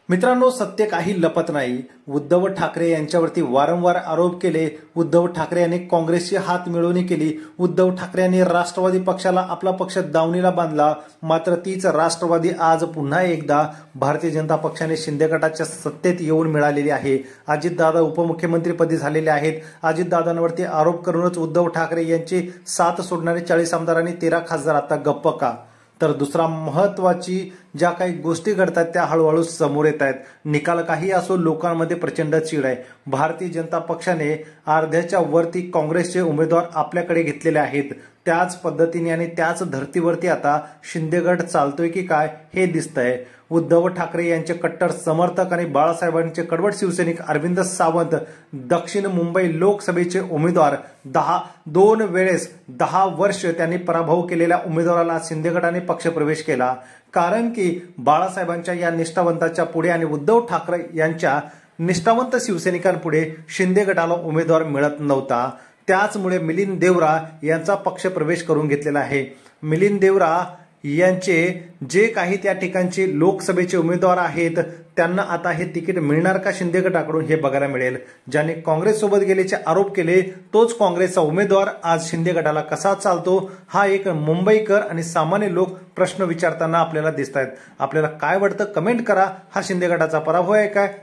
मित्रांनो, सत्य काही लपत नाही. उद्धव ठाकरे यांच्यावरती वारंवार आरोप केले. उद्धव ठाकरे यांनी काँग्रेसची हात मिळवणी केली. उद्धव ठाकरे यांनी राष्ट्रवादी पक्षाला आपला पक्ष दावणीला बांधला. मात्र तीच राष्ट्रवादी आज पुन्हा एकदा भारतीय जनता पक्षाने शिंदे गटाच्या सत्तेत येऊन मिळालेली आहे. अजितदादा उपमुख्यमंत्रीपदी झालेले आहेत. अजितदादांवरती आरोप करूनच उद्धव ठाकरे यांची साथ सोडणारे 40 आमदारांनी 13 खासदार आता गप्प का? तर दुसरा महत्वाची ज्या काही गोष्टी घडतात त्या हळूहळू समोर येत आहेत. निकाल काही असो, लोकांमध्ये प्रचंड चीड आहे. भारतीय जनता पक्षाने अर्ध्याच्या वरती काँग्रेसचे उमेदवार आपल्याकडे घेतलेले आहेत. त्याच पद्धतीने आणि त्याच धर्तीवरती आता शिंदे गट चालतोय की काय हे दिसतंय. उद्धव ठाकरे यांचे कट्टर समर्थक आणि बाळासाहेबांचे कडवट शिवसैनिक अरविंद सावंत दक्षिण मुंबई लोकसभेचे उमेदवार 2 वेळेस 10 वर्ष त्यांनी पराभव केलेल्या उमेदवाराला शिंदे गटाने पक्षप्रवेश केला. कारण की बाळासाहेबांच्या या निष्ठावंताच्या पुढे आणि उद्धव ठाकरे यांच्या निष्ठावंत शिवसैनिकांपुढे शिंदे गटाला उमेदवार मिळत नव्हता. त्याचमुळे मिलिंद देवरा यांचा पक्षप्रवेश करून घेतलेला आहे. मिलिंद देवरा यांचे जे काही त्या ठिकाणचे लोकसभेचे उमेदवार आहेत त्यांना आता हे तिकीट मिळणार का शिंदे गटाकडून हे बघायला मिळेल. ज्याने काँग्रेस सोबत गेल्याचे आरोप केले तोच काँग्रेसचा उमेदवार आज शिंदे गटाला कसा चालतो हा एक मुंबईकर आणि सामान्य लोक प्रश्न विचारताना आपल्याला दिसत आहेत. आपल्याला काय वाटतं कमेंट करा. हा शिंदे गटाचा पराभव आहे काय